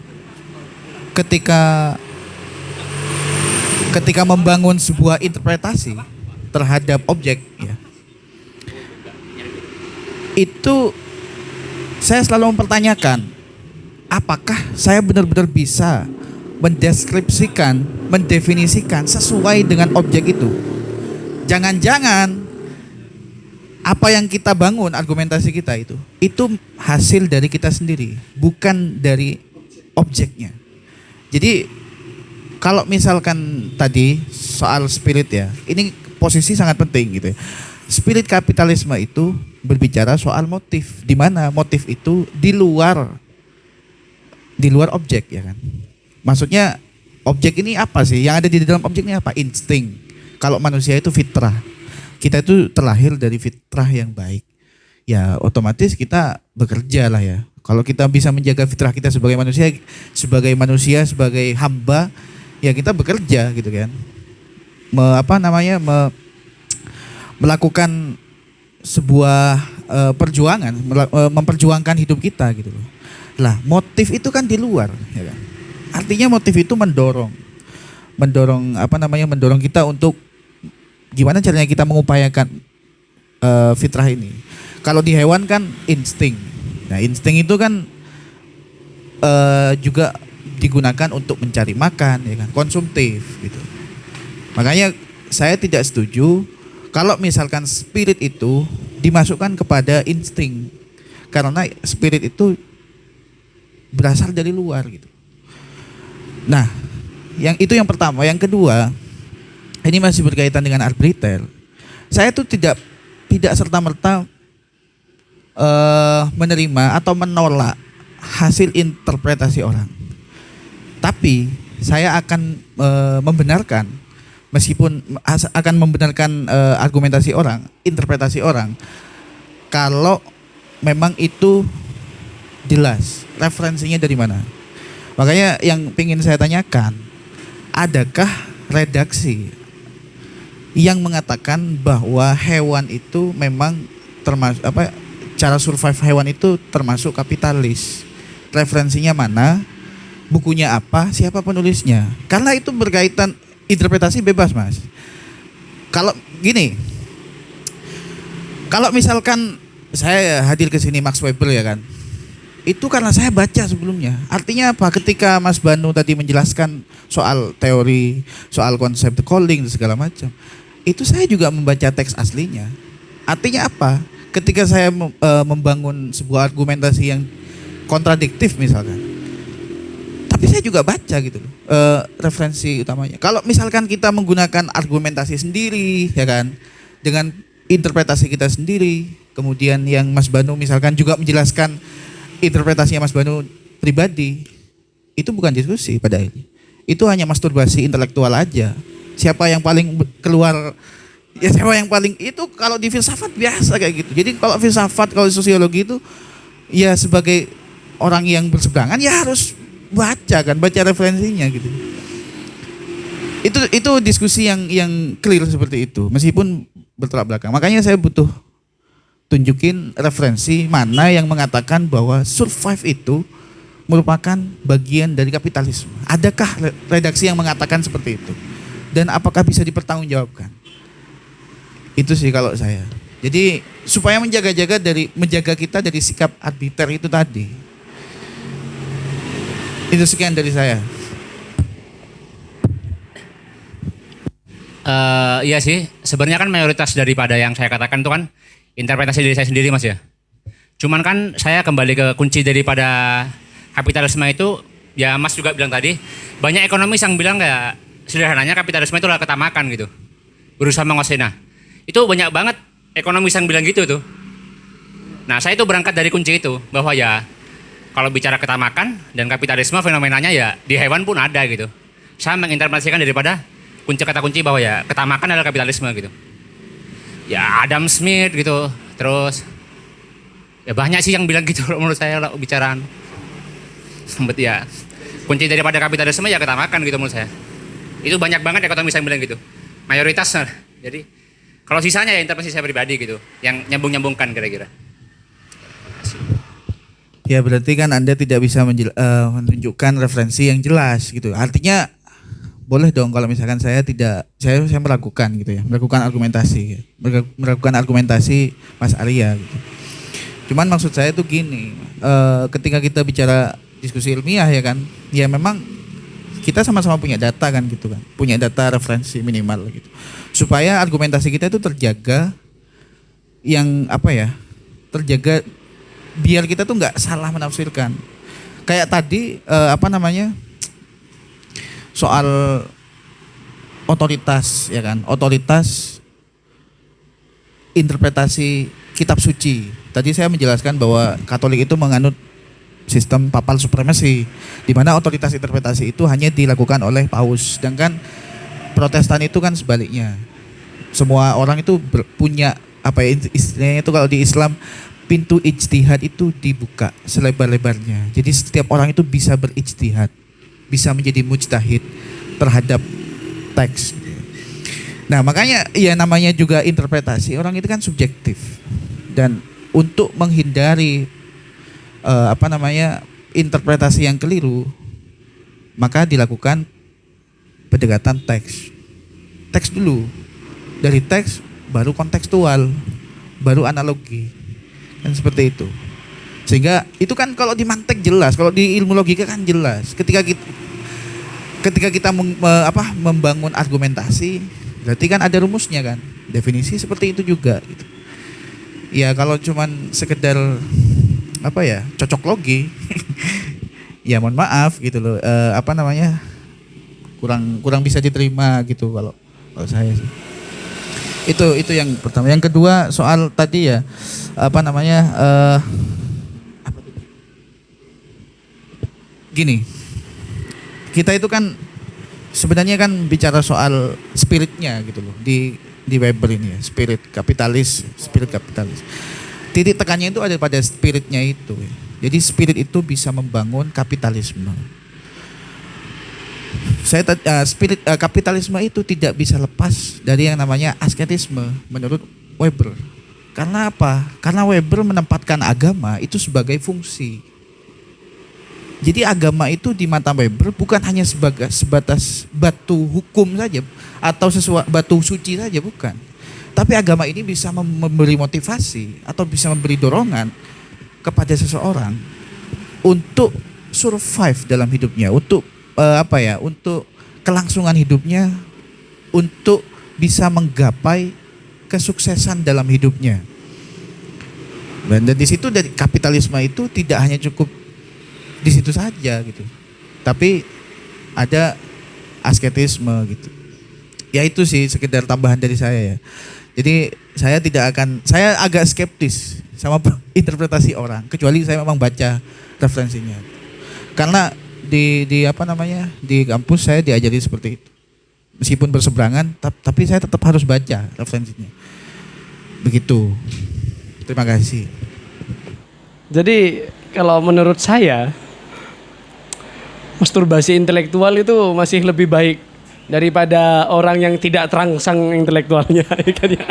ketika membangun sebuah interpretasi terhadap objek ya, itu saya selalu mempertanyakan apakah saya benar-benar bisa mendeskripsikan, mendefinisikan sesuai dengan objek itu. Jangan-jangan apa yang kita bangun argumentasi kita itu hasil dari kita sendiri, bukan dari objeknya. Jadi kalau misalkan tadi soal spirit ya, ini posisi sangat penting gitu ya. Spirit kapitalisme itu berbicara soal motif, di mana motif itu di luar objek ya kan. Maksudnya objek ini apa sih? Yang ada di dalam objek ini apa? Insting. Kalau manusia itu fitrah. Kita itu terlahir dari fitrah yang baik. Ya otomatis kita bekerja lah ya. Kalau kita bisa menjaga fitrah kita sebagai manusia, sebagai hamba, ya kita bekerja gitu kan, melakukan sebuah perjuangan, memperjuangkan hidup kita gitu loh. Lah motif itu kan di luar, ya kan? Artinya motif itu mendorong kita untuk gimana caranya kita mengupayakan fitrah ini. Kalau di hewan kan insting. Nah insting itu kan juga digunakan untuk mencari makan ya kan, konsumtif gitu. Makanya saya tidak setuju kalau misalkan spirit itu dimasukkan kepada insting, karena spirit itu berasal dari luar gitu. Nah, yang pertama, yang kedua, ini masih berkaitan dengan arbiter. Saya tuh tidak serta-merta menerima atau menolak hasil interpretasi orang. Tapi saya akan membenarkan, meskipun akan membenarkan argumentasi orang, interpretasi orang, kalau memang itu jelas referensinya dari mana. Makanya yang ingin saya tanyakan, adakah redaksi yang mengatakan bahwa hewan itu memang termasuk cara survive hewan itu termasuk kapitalis? Referensinya mana? Bukunya apa, siapa penulisnya? Karena itu berkaitan, interpretasi bebas mas. Kalau gini, kalau misalkan saya hadir ke sini Max Weber ya kan, itu karena saya baca sebelumnya. Artinya apa? Ketika Mas Banu tadi menjelaskan soal teori, soal konsep the calling dan segala macam, itu saya juga membaca teks aslinya. Artinya apa? Ketika saya membangun sebuah argumentasi yang kontradiktif misalkan, tapi saya juga baca gitu loh, referensi utamanya. Kalau misalkan kita menggunakan argumentasi sendiri ya kan, dengan interpretasi kita sendiri, kemudian yang Mas Banu misalkan juga menjelaskan interpretasinya Mas Banu pribadi, itu bukan diskusi pada ini. Itu hanya masturbasi intelektual aja. Siapa yang paling keluar, ya siapa yang paling itu kalau di filsafat biasa kayak gitu. Jadi kalau filsafat, kalau sosiologi itu ya sebagai orang yang berseberangan ya harus baca referensinya gitu. Itu diskusi yang clear seperti itu, meskipun bertolak belakang. Makanya saya butuh tunjukin referensi mana yang mengatakan bahwa survive itu merupakan bagian dari kapitalisme. Adakah redaksi yang mengatakan seperti itu? Dan apakah bisa dipertanggungjawabkan? Itu sih kalau saya. Jadi supaya menjaga kita dari sikap arbiter itu tadi. Itu sekian dari saya. Iya sih, sebenarnya kan mayoritas daripada yang saya katakan itu kan interpretasi diri saya sendiri, Mas ya. Cuman kan saya kembali ke kunci daripada kapitalisme itu, ya Mas juga bilang tadi, banyak ekonomis yang bilang kayak sederhananya kapitalisme itu adalah ketamakan gitu. Berusaha menguasai. Nah, itu banyak banget ekonomis yang bilang gitu tuh. Nah, saya itu berangkat dari kunci itu, bahwa ya kalau bicara ketamakan dan kapitalisme fenomenanya ya di hewan pun ada gitu. Saya menginterpretasikan daripada kata kunci bahwa ya ketamakan adalah kapitalisme gitu. Ya Adam Smith gitu, terus ya banyak sih yang bilang gitu menurut saya lah bicaraan. Sempet ya kunci daripada kapitalisme ya ketamakan gitu menurut saya. Itu banyak banget ekonomis yang bilang gitu. Mayoritas. Jadi kalau sisanya ya interpretasi saya pribadi gitu, yang nyambung-nyambungkan kira-kira. Ya berarti kan Anda tidak bisa menunjukkan referensi yang jelas gitu. Artinya boleh dong kalau misalkan saya meragukan gitu ya, meragukan argumentasi Mas Arya gitu. Cuman maksud saya tuh gini, ketika kita bicara diskusi ilmiah ya kan, ya memang kita sama-sama punya data kan gitu kan, punya data referensi minimal gitu, supaya argumentasi kita itu terjaga, yang apa ya, terjaga biar kita tuh nggak salah menafsirkan. Kayak tadi soal otoritas ya kan, otoritas interpretasi kitab suci. Tadi saya menjelaskan bahwa Katolik itu menganut sistem papal supremacy, di mana otoritas interpretasi itu hanya dilakukan oleh paus, sedangkan Protestan itu kan sebaliknya. Semua orang itu punya istilahnya itu kalau di Islam pintu ijtihad itu dibuka selebar-lebarnya. Jadi setiap orang itu bisa berijtihad, bisa menjadi mujtahid terhadap teks. Nah, makanya ya namanya juga interpretasi, orang itu kan subjektif. Dan untuk menghindari interpretasi yang keliru, maka dilakukan pendekatan teks. Teks dulu. Dari teks baru kontekstual, baru analogi. Kan seperti itu. Sehingga itu kan kalau di mantek jelas, kalau di ilmu logika kan jelas. Ketika kita membangun argumentasi, berarti kan ada rumusnya kan. Definisi seperti itu juga gitu. Ya kalau cuman sekedar cocok logi ya mohon maaf gitu loh, kurang bisa diterima gitu kalau saya sih. Itu yang pertama. Yang kedua soal tadi ya gini, kita itu kan sebenarnya kan bicara soal spiritnya gitu loh di Weber ini ya, spirit kapitalis. Titik tekannya itu ada pada spiritnya itu. Jadi spirit itu bisa membangun kapitalisme. Kapitalisme itu tidak bisa lepas dari yang namanya asketisme menurut Weber. Karena apa? Karena Weber menempatkan agama itu sebagai fungsi. Jadi agama itu di mata Weber bukan hanya sebatas batu hukum saja atau batu suci saja, bukan. Tapi agama ini bisa memberi motivasi atau bisa memberi dorongan kepada seseorang untuk survive dalam hidupnya, untuk untuk kelangsungan hidupnya, untuk bisa menggapai kesuksesan dalam hidupnya. Dan di situ dari kapitalisme itu tidak hanya cukup di situ saja gitu, tapi ada asketisme gitu. Ya itu sih sekedar tambahan dari saya ya. Jadi saya agak skeptis sama interpretasi orang, kecuali saya memang baca referensinya. Karena di kampus saya diajari seperti itu. meskipun berseberangan, tapi saya tetap harus baca referensinya. Begitu. Terima kasih. Jadi kalau menurut saya masturbasi intelektual itu masih lebih baik daripada orang yang tidak terangsang intelektualnya, ya kan ya.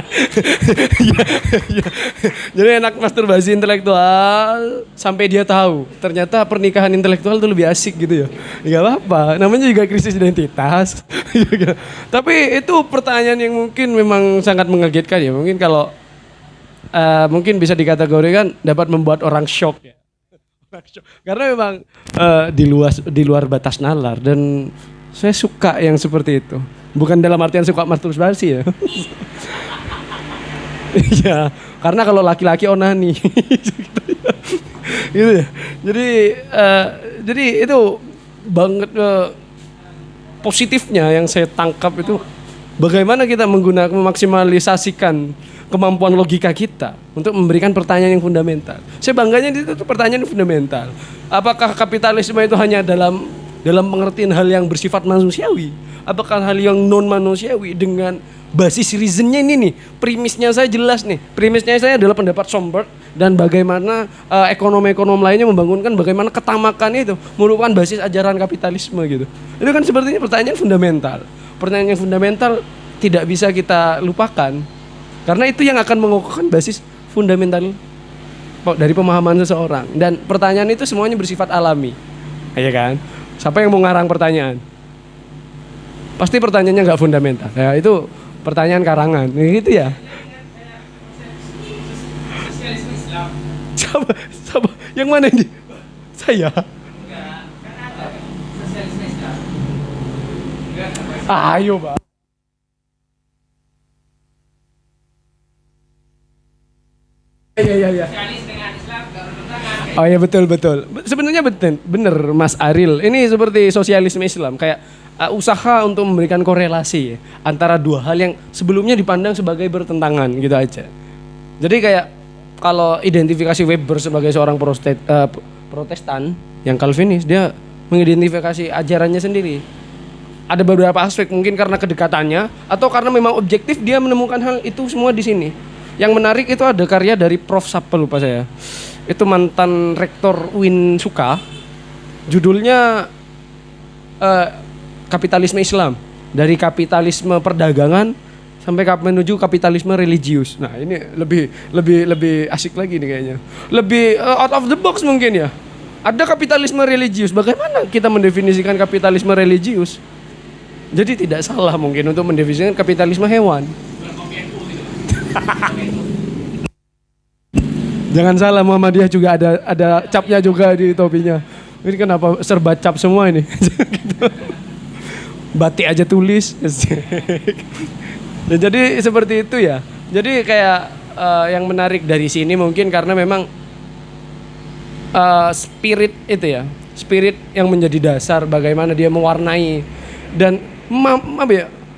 Ya. Jadi enak masturbasi intelektual sampai dia tahu ternyata pernikahan intelektual itu lebih asik gitu ya. Enggak apa-apa, namanya juga krisis identitas. Tapi itu pertanyaan yang mungkin memang sangat mengagetkan ya. Mungkin kalau mungkin bisa dikategorikan dapat membuat orang shock ya. Karena memang di luar batas nalar dan saya suka yang seperti itu. Bukan dalam artian suka masturbasi ya. Iya, karena kalau laki-laki onani. Gitu ya. Jadi itu banget positifnya yang saya tangkap itu bagaimana kita menggunakan memaksimalisasikan kemampuan logika kita untuk memberikan pertanyaan yang fundamental. Saya bangganya itu pertanyaan yang fundamental. Apakah kapitalisme itu hanya dalam pengertian hal yang bersifat manusiawi? Apakah hal yang non manusiawi dengan basis reasonnya ini nih? Premisnya saya jelas nih. Premisnya saya adalah pendapat Schomburg dan bagaimana ekonom-ekonom lainnya membangunkan bagaimana ketamakan itu merupakan basis ajaran kapitalisme gitu. Itu kan sepertinya pertanyaan fundamental. Pertanyaan yang fundamental tidak bisa kita lupakan. Karena itu yang akan mengukuhkan basis fundamental dari pemahaman seseorang. Dan pertanyaan itu semuanya bersifat alami. Ya kan? Siapa yang mau ngarang pertanyaan? Pasti pertanyaannya nggak fundamental. Ya, itu pertanyaan karangan. Gitu ya. Siapa? Yang mana ini? Saya. Ayo, Pak. Iya. Oh ya betul. Sebenarnya bener Mas Aril. Ini seperti sosialisme Islam kayak usaha untuk memberikan korelasi antara dua hal yang sebelumnya dipandang sebagai bertentangan gitu aja. Jadi kayak kalau identifikasi Weber sebagai seorang Protestan yang Calvinis, dia mengidentifikasi ajarannya sendiri. Ada beberapa aspek mungkin karena kedekatannya atau karena memang objektif dia menemukan hal itu semua di sini. Yang menarik itu ada karya dari Prof. Siapa lupa saya. Itu mantan rektor UIN Suka. Judulnya Kapitalisme Islam. Dari kapitalisme perdagangan sampai menuju kapitalisme religius. Nah, ini lebih asik lagi nih kayaknya. Lebih out of the box mungkin ya. Ada kapitalisme religius. Bagaimana kita mendefinisikan kapitalisme religius? Jadi tidak salah mungkin untuk mendefinisikan kapitalisme hewan. Jangan salah, Muhammadiyah juga ada capnya juga di topinya. Ini kenapa serba cap semua ini? Batik aja tulis. Dan jadi seperti itu ya. Jadi kayak yang menarik dari sini mungkin karena memang spirit itu ya, spirit yang menjadi dasar bagaimana dia mewarnai dan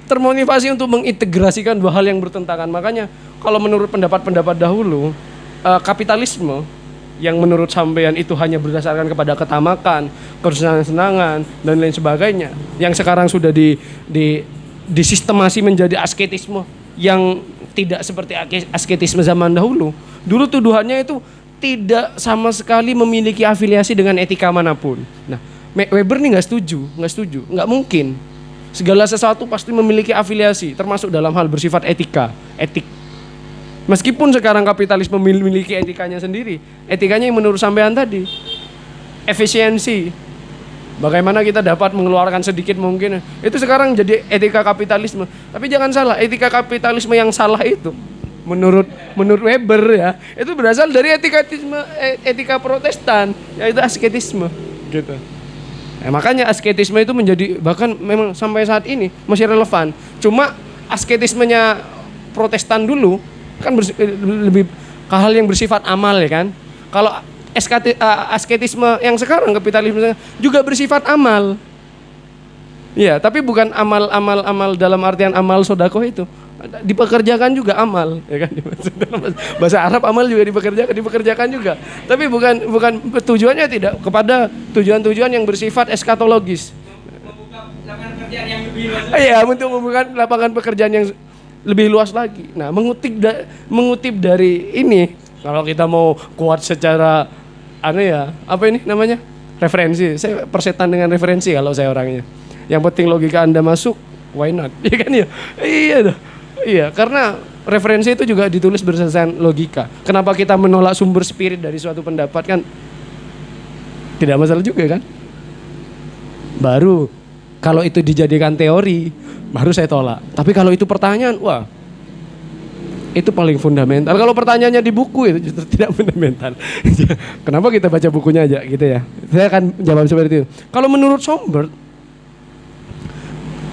termotivasi untuk mengintegrasikan dua hal yang bertentangan. Makanya kalau menurut pendapat dahulu, kapitalisme yang menurut sampean itu hanya berdasarkan kepada ketamakan, kesenangan-senangan dan lain sebagainya, yang sekarang sudah disistemasi menjadi asketisme yang tidak seperti asketisme zaman dahulu. Dulu tuduhannya itu tidak sama sekali memiliki afiliasi dengan etika manapun. Nah, Weber nih nggak setuju, nggak mungkin. Segala sesuatu pasti memiliki afiliasi, termasuk dalam hal bersifat etik. Meskipun sekarang kapitalisme memiliki etikanya sendiri, etikanya yang menurut sampean tadi, efisiensi. Bagaimana kita dapat mengeluarkan sedikit mungkin, itu sekarang jadi etika kapitalisme. Tapi jangan salah, etika kapitalisme yang salah itu, menurut Weber ya, itu berasal dari etika Protestan, yaitu asketisme, gitu. Makanya asketisme itu menjadi bahkan memang sampai saat ini masih relevan. Cuma asketismenya Protestan dulu kan lebih ke hal yang bersifat amal ya kan. Kalau asketisme yang sekarang kapitalisme juga bersifat amal. Ya, tapi bukan amal dalam artian amal sodako itu. Dipekerjakan juga amal, ya kan? Bahasa Arab amal juga dipekerjakan juga. Tapi bukan tujuannya tidak kepada tujuan-tujuan yang bersifat eskatologis. Iya, untuk membuka lapangan pekerjaan yang lebih luas lagi. Nah, mengutip dari ini, kalau kita mau kuat secara apa ini namanya? Referensi. Saya persetan dengan referensi kalau saya orangnya. Yang penting logika Anda masuk, why not? Iya kan ya? Iya dah. Iya, karena referensi itu juga ditulis berdasarkan logika. Kenapa kita menolak sumber spirit dari suatu pendapat kan? Tidak masalah juga kan? Baru kalau itu dijadikan teori, baru saya tolak. Tapi kalau itu pertanyaan, wah, itu paling fundamental. Kalau pertanyaannya di buku itu justru tidak fundamental. Kenapa kita baca bukunya aja gitu ya? Saya akan jawab seperti itu. Kalau menurut Sombert,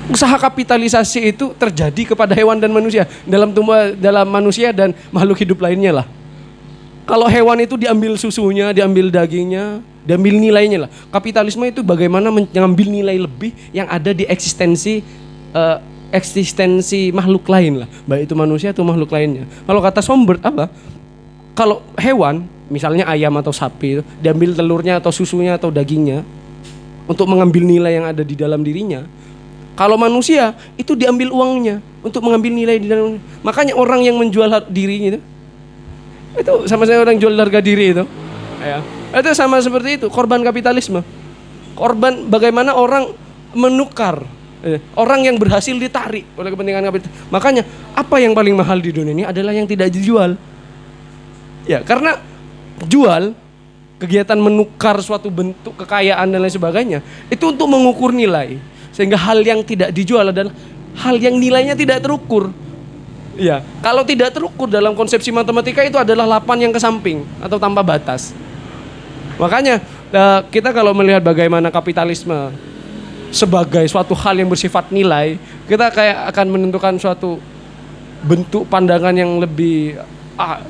usaha kapitalisasi itu terjadi kepada hewan dan manusia, dalam manusia dan makhluk hidup lainnya lah. Kalau hewan itu diambil susunya, diambil dagingnya, diambil nilainya lah. Kapitalisme itu bagaimana mengambil nilai lebih yang ada di eksistensi makhluk lain lah, baik itu manusia atau makhluk lainnya. Kalau kata Sombert apa? Kalau hewan, misalnya ayam atau sapi itu diambil telurnya atau susunya atau dagingnya untuk mengambil nilai yang ada di dalam dirinya. Kalau manusia itu diambil uangnya untuk mengambil nilai di dalam. Makanya orang yang menjual dirinya itu sama saya orang jual harga diri itu. Ya. Itu sama seperti itu, korban kapitalisme. Korban bagaimana orang menukar. Orang yang berhasil ditarik oleh kepentingan kapital. Makanya apa yang paling mahal di dunia ini adalah yang tidak dijual. Ya, karena jual, kegiatan menukar suatu bentuk kekayaan dan lain sebagainya, itu untuk mengukur nilai. Sehingga hal yang tidak dijual adalah hal yang nilainya tidak terukur. Ya, kalau tidak terukur dalam konsepsi matematika itu adalah lapan yang ke samping atau tanpa batas. Makanya kita kalau melihat bagaimana kapitalisme sebagai suatu hal yang bersifat nilai, kita kayak akan menentukan suatu bentuk pandangan yang lebih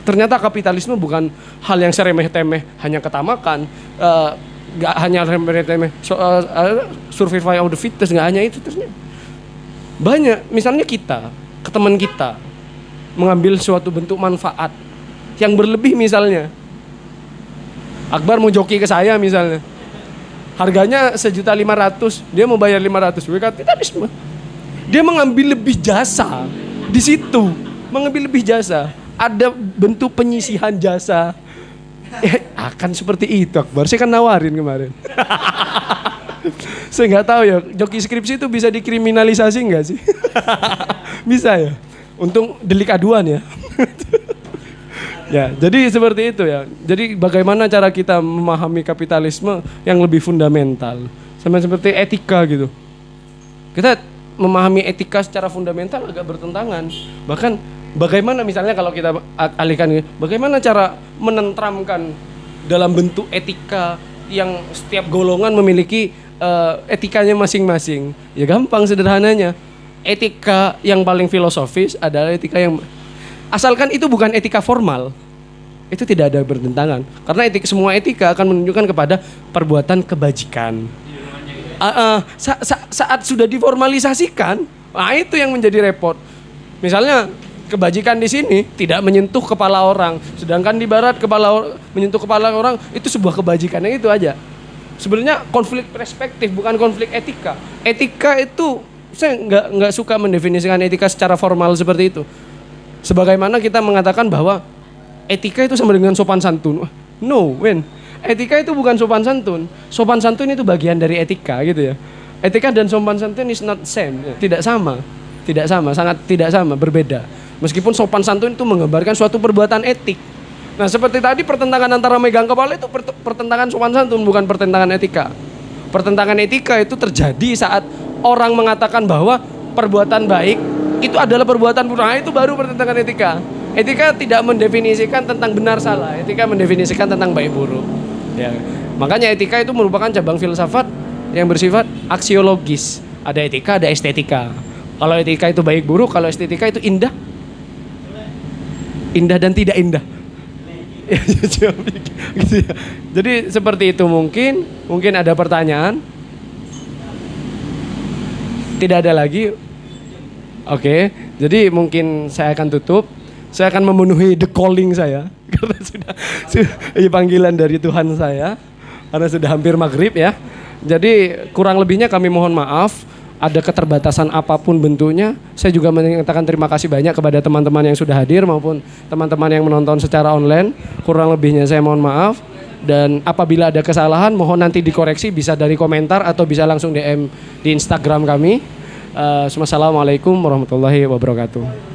ternyata kapitalisme bukan hal yang seremeh-temeh hanya ketamakan, nggak hanya remeh-temeh survival of the fittest, nggak hanya itu ternyata. Banyak, misalnya kita ke teman kita mengambil suatu bentuk manfaat yang berlebih, misalnya Akbar mau joki ke saya misalnya, harganya 1.500.000, dia mau bayar 500, kapitalisme. Dia mengambil lebih jasa di situ, mengambil lebih jasa, ada bentuk penyisihan jasa. Akan seperti itu Akbar, saya kan nawarin kemarin. Saya nggak tahu ya, joki skripsi itu bisa dikriminalisasi nggak sih? Bisa ya, untung delik aduan ya. Ya, jadi seperti itu ya. Jadi bagaimana cara kita memahami kapitalisme yang lebih fundamental, sama seperti etika gitu. Kita memahami etika secara fundamental agak bertentangan. Bahkan bagaimana misalnya kalau kita alihkan, bagaimana cara menentramkan dalam bentuk etika yang setiap golongan memiliki etikanya masing-masing. Ya gampang sederhananya. Etika yang paling filosofis adalah etika yang asalkan itu bukan etika formal, itu tidak ada bertentangan. Karena semua etika akan menunjukkan kepada perbuatan kebajikan. Saat sudah diformalisasikan, itu yang menjadi repot. Misalnya kebajikan di sini tidak menyentuh kepala orang, sedangkan di barat menyentuh kepala orang, itu sebuah kebajikan, yang itu aja. Sebenarnya konflik perspektif, bukan konflik etika. Etika itu saya nggak suka mendefinisikan etika secara formal seperti itu. Sebagaimana kita mengatakan bahwa etika itu sama dengan sopan santun. No, etika itu bukan sopan santun. Sopan santun itu bagian dari etika gitu ya. Etika dan sopan santun is not same. Tidak sama, sangat tidak sama, berbeda. Meskipun sopan santun itu menggambarkan suatu perbuatan etik. Nah seperti tadi pertentangan antara megang kepala itu pertentangan sopan santun, bukan pertentangan etika. Pertentangan etika itu terjadi saat orang mengatakan bahwa perbuatan baik itu adalah perbuatan buruk. Nah, itu baru pertentangan etika. Etika tidak mendefinisikan tentang benar salah. Etika mendefinisikan tentang baik buruk. Ya. Makanya etika itu merupakan cabang filsafat yang bersifat aksiologis. Ada etika, ada estetika. Kalau etika itu baik buruk, kalau estetika itu indah. Indah dan tidak indah. Gitu ya. Jadi seperti itu mungkin ada pertanyaan. Tidak ada lagi. Oke, jadi mungkin saya akan tutup. Saya akan memenuhi the calling saya karena sudah panggilan dari Tuhan saya, karena sudah hampir maghrib ya. Jadi kurang lebihnya kami mohon maaf. ada keterbatasan apapun bentuknya, saya juga menyatakan terima kasih banyak kepada teman-teman yang sudah hadir maupun teman-teman yang menonton secara online. Kurang lebihnya saya mohon maaf. Dan apabila ada kesalahan, mohon nanti dikoreksi bisa dari komentar atau bisa langsung DM di Instagram kami. Assalamualaikum warahmatullahi wabarakatuh.